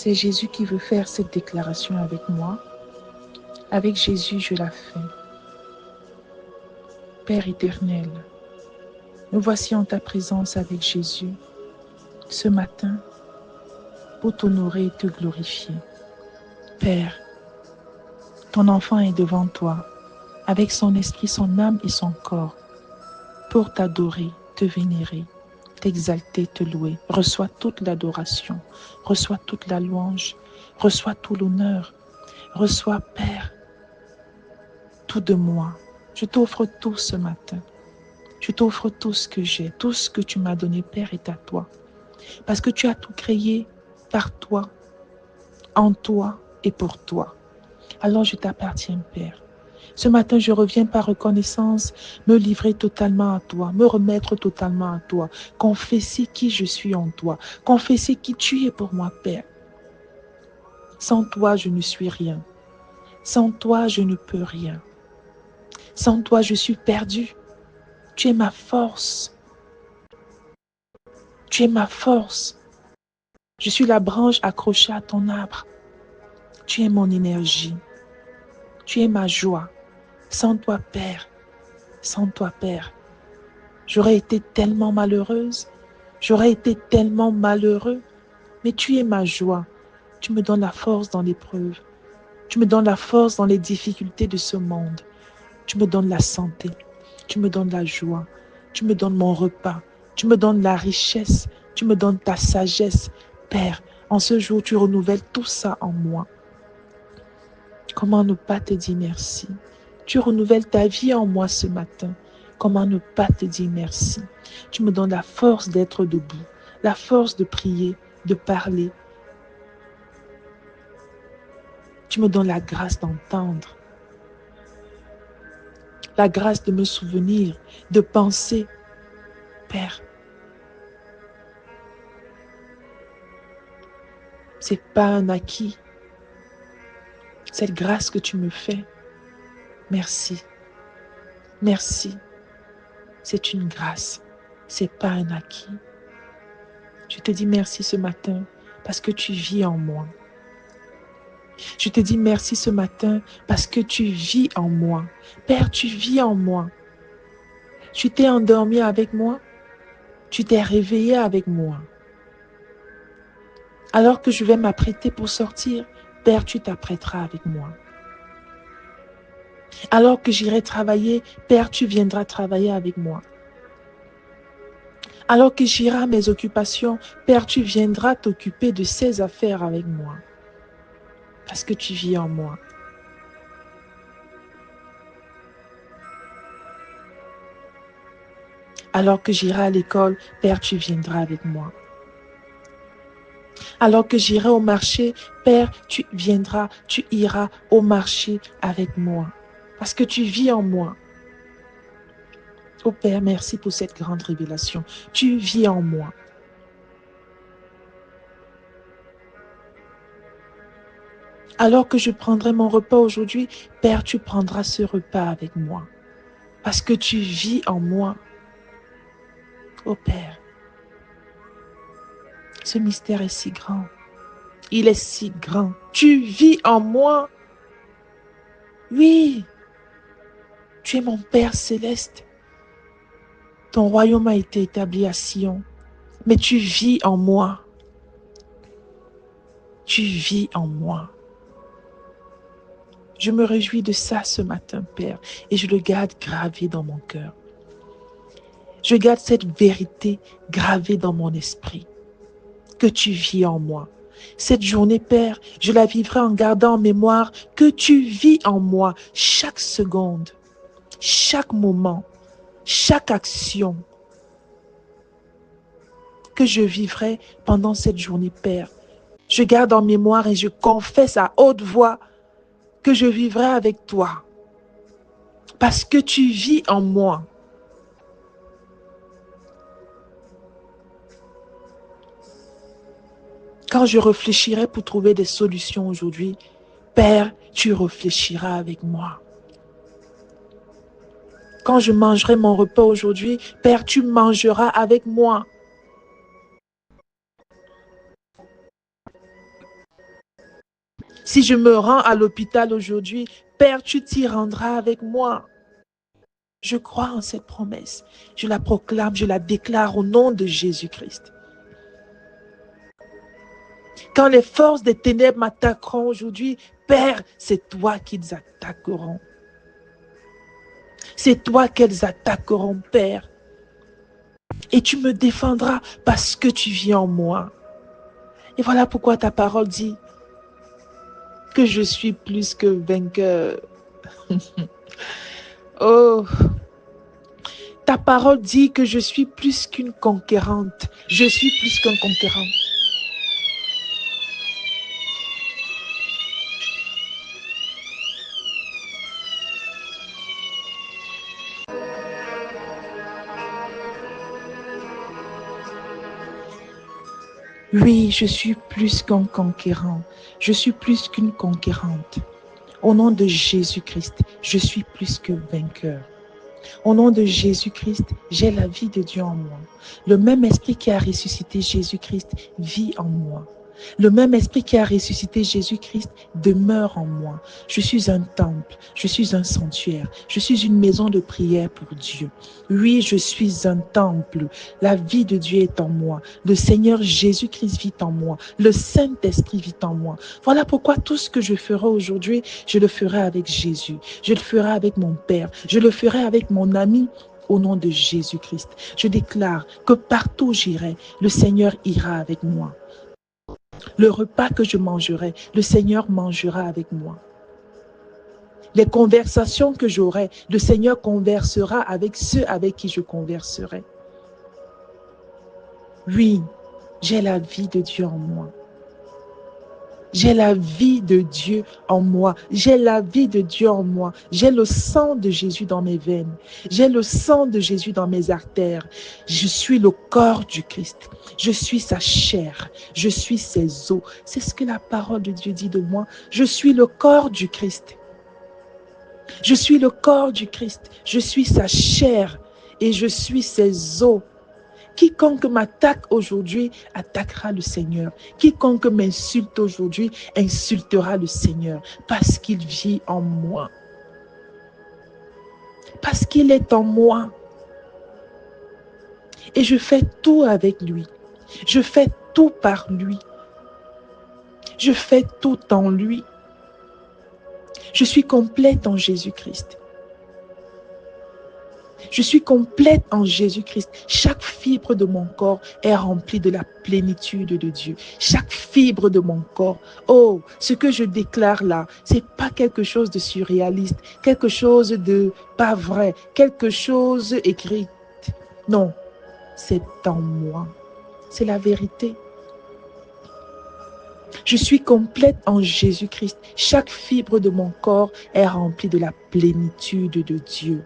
C'est Jésus qui veut faire cette déclaration avec moi. Avec Jésus, je la fais. Père éternel, nous voici en ta présence avec Jésus ce matin pour t'honorer et te glorifier. Père, ton enfant est devant toi, avec son esprit, son âme et son corps, pour t'adorer, te vénérer, t'exalter, te louer. Reçois toute l'adoration, reçois toute la louange, reçois tout l'honneur. Reçois, Père, tout de moi. Je t'offre tout ce matin. Je t'offre tout ce que j'ai, tout ce que tu m'as donné, Père, est à toi. Parce que tu as tout créé par toi, en toi et pour toi. Alors je t'appartiens, Père. Ce matin, je reviens par reconnaissance, me livrer totalement à toi, me remettre totalement à toi, confesser qui je suis en toi, confesser qui tu es pour moi, Père. Sans toi, je ne suis rien. Sans toi, je ne peux rien. Sans toi, je suis perdu. Tu es ma force. Tu es ma force. Je suis la branche accrochée à ton arbre. Tu es mon énergie. Tu es ma joie. Sans toi, Père, sans toi, Père, j'aurais été tellement malheureuse. J'aurais été tellement malheureux. Mais tu es ma joie. Tu me donnes la force dans l'épreuve. Tu me donnes la force dans les difficultés de ce monde. Tu me donnes la santé. Tu me donnes la joie. Tu me donnes mon repas. Tu me donnes la richesse. Tu me donnes ta sagesse. Père, en ce jour, tu renouvelles tout ça en moi. Comment ne pas te dire merci? Tu renouvelles ta vie en moi ce matin. Comment ne pas te dire merci? Tu me donnes la force d'être debout, la force de prier, de parler. Tu me donnes la grâce d'entendre, la grâce de me souvenir, de penser. Père, c'est pas un acquis. Cette grâce que tu me fais, merci. Merci. C'est une grâce. C'est pas un acquis. Je te dis merci ce matin parce que tu vis en moi. Je te dis merci ce matin parce que tu vis en moi. Père, tu vis en moi. Tu t'es endormi avec moi. Tu t'es réveillé avec moi. Alors que je vais m'apprêter pour sortir, Père, tu t'apprêteras avec moi. Alors que j'irai travailler, Père, tu viendras travailler avec moi. Alors que j'irai à mes occupations, Père, tu viendras t'occuper de ces affaires avec moi. Parce que tu vis en moi. Alors que j'irai à l'école, Père, tu viendras avec moi. Alors que j'irai au marché, Père, tu viendras, tu iras au marché avec moi. Parce que tu vis en moi. Oh Père, merci pour cette grande révélation. Tu vis en moi. Alors que je prendrai mon repas aujourd'hui, Père, tu prendras ce repas avec moi. Parce que tu vis en moi. Oh Père, ce mystère est si grand. Il est si grand. Tu vis en moi. Oui, tu es mon Père céleste. Ton royaume a été établi à Sion. Mais tu vis en moi. Tu vis en moi. Je me réjouis de ça ce matin, Père, et je le garde gravé dans mon cœur. Je garde cette vérité gravée dans mon esprit, que tu vis en moi. Cette journée, Père, je la vivrai en gardant en mémoire que tu vis en moi chaque seconde, chaque moment, chaque action que je vivrai pendant cette journée, Père. Je garde en mémoire et je confesse à haute voix que je vivrai avec toi. Parce que tu vis en moi. Quand je réfléchirai pour trouver des solutions aujourd'hui, Père, tu réfléchiras avec moi. Quand je mangerai mon repas aujourd'hui, Père, tu mangeras avec moi. Si je me rends à l'hôpital aujourd'hui, Père, tu t'y rendras avec moi. Je crois en cette promesse. Je la proclame, je la déclare au nom de Jésus-Christ. Quand les forces des ténèbres m'attaqueront aujourd'hui, Père, c'est toi qu'ils attaqueront. C'est toi qu'elles attaqueront, Père. Et tu me défendras parce que tu vis en moi. Et voilà pourquoi ta parole dit que je suis plus que vainqueur. Oh, ta parole dit que je suis plus qu'une conquérante. Je suis plus qu'un conquérant. Oui, je suis plus qu'un conquérant. Je suis plus qu'une conquérante. Au nom de Jésus-Christ, je suis plus que vainqueur. Au nom de Jésus-Christ, j'ai la vie de Dieu en moi. Le même esprit qui a ressuscité Jésus-Christ vit en moi. Le même esprit qui a ressuscité Jésus-Christ demeure en moi. Je suis un temple, je suis un sanctuaire, je suis une maison de prière pour Dieu. Oui, je suis un temple. La vie de Dieu est en moi. Le Seigneur Jésus-Christ vit en moi. Le Saint-Esprit vit en moi. Voilà pourquoi tout ce que je ferai aujourd'hui, je le ferai avec Jésus. Je le ferai avec mon Père. Je le ferai avec mon ami. Au nom de Jésus-Christ, je déclare que partout où j'irai, le Seigneur ira avec moi. Le repas que je mangerai, le Seigneur mangera avec moi. Les conversations que j'aurai, le Seigneur conversera avec ceux avec qui je converserai. Oui, j'ai la vie de Dieu en moi. J'ai la vie de Dieu en moi. J'ai la vie de Dieu en moi. J'ai le sang de Jésus dans mes veines. J'ai le sang de Jésus dans mes artères. Je suis le corps du Christ. Je suis sa chair. Je suis ses os. C'est ce que la parole de Dieu dit de moi. Je suis le corps du Christ. Je suis le corps du Christ. Je suis sa chair et je suis ses os. Quiconque m'attaque aujourd'hui attaquera le Seigneur. Quiconque m'insulte aujourd'hui insultera le Seigneur parce qu'il vit en moi. Parce qu'il est en moi. Et je fais tout avec lui. Je fais tout par lui. Je fais tout en lui. Je suis complète en Jésus-Christ. Je suis complète en Jésus-Christ. Chaque fibre de mon corps est remplie de la plénitude de Dieu. Chaque fibre de mon corps. Oh, ce que je déclare là, c'est pas quelque chose de surréaliste, quelque chose de pas vrai, quelque chose écrit. Non, c'est en moi. C'est la vérité. Je suis complète en Jésus-Christ. Chaque fibre de mon corps est remplie de la plénitude de Dieu.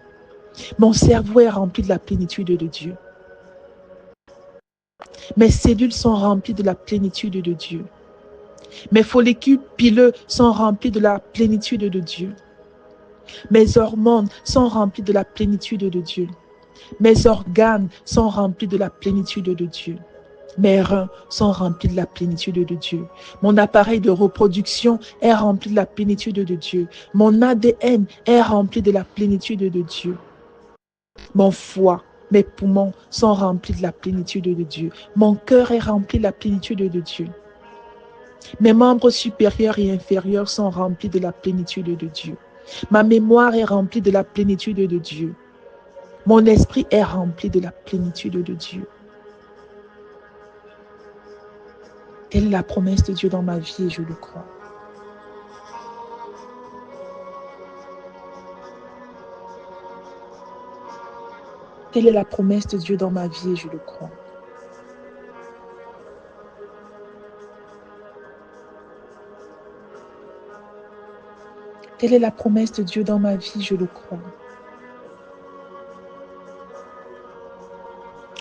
Mon cerveau est rempli de la plénitude de Dieu. Mes cellules sont remplies de la plénitude de Dieu. Mes follicules pileux sont remplis de la plénitude de Dieu. Mes hormones sont remplies de la plénitude de Dieu. Mes organes sont remplis de la plénitude de Dieu. Mes reins sont remplis de la plénitude de Dieu. Mon appareil de reproduction est rempli de la plénitude de Dieu. Mon ADN est rempli de la plénitude de Dieu. Mon foie, mes poumons sont remplis de la plénitude de Dieu. Mon cœur est rempli de la plénitude de Dieu. Mes membres supérieurs et inférieurs sont remplis de la plénitude de Dieu. Ma mémoire est remplie de la plénitude de Dieu. Mon esprit est rempli de la plénitude de Dieu. Telle est la promesse de Dieu dans ma vie et je le crois. Telle est la promesse de Dieu dans ma vie et je le crois. Telle est la promesse de Dieu dans ma vie, je le crois.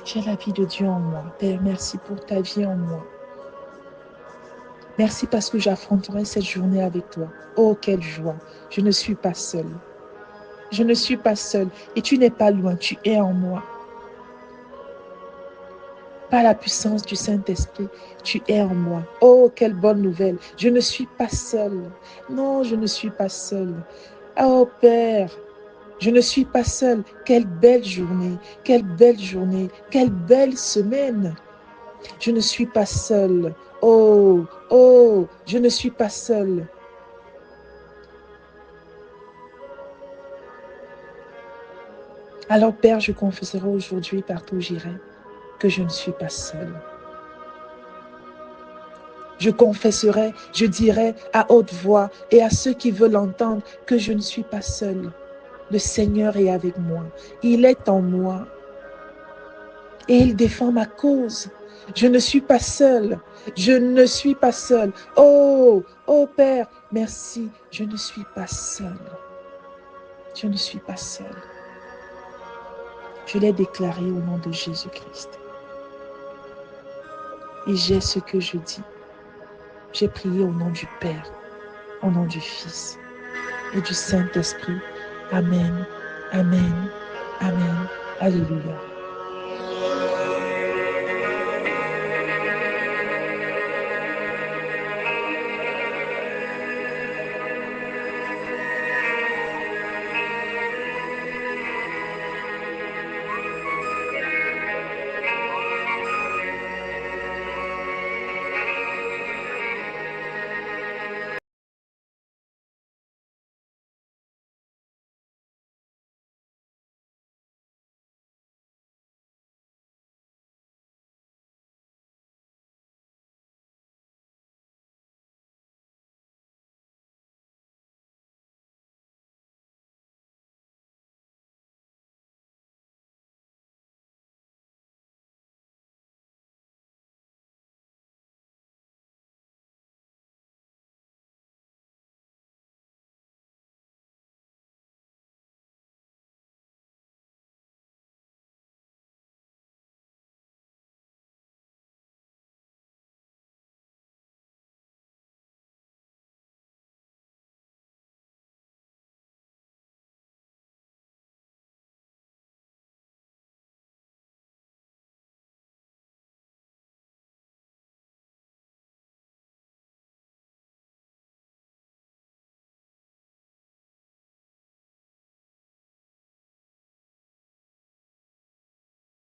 J'ai la vie de Dieu en moi. Père, merci pour ta vie en moi. Merci parce que j'affronterai cette journée avec toi. Oh, quelle joie. Je ne suis pas seule. Je ne suis pas seule et tu n'es pas loin, tu es en moi. par la puissance du Saint-Esprit, tu es en moi. Oh, quelle bonne nouvelle. Je ne suis pas seule. Non, je ne suis pas seule. Oh, Père, je ne suis pas seule. Quelle belle journée, quelle belle journée, quelle belle semaine. Je ne suis pas seule. Oh, oh, je ne suis pas seule. Alors, Père, je confesserai aujourd'hui partout où j'irai que je ne suis pas seule. Je confesserai, je dirai à haute voix et à ceux qui veulent l'entendre que je ne suis pas seule. Le Seigneur est avec moi. Il est en moi et il défend ma cause. Je ne suis pas seule. Je ne suis pas seule. Oh, oh Père, merci. Je ne suis pas seule. Je ne suis pas seule. Je l'ai déclaré au nom de Jésus-Christ. Et j'ai ce que je dis. J'ai prié au nom du Père, au nom du Fils et du Saint-Esprit. Amen, amen, amen. Alléluia.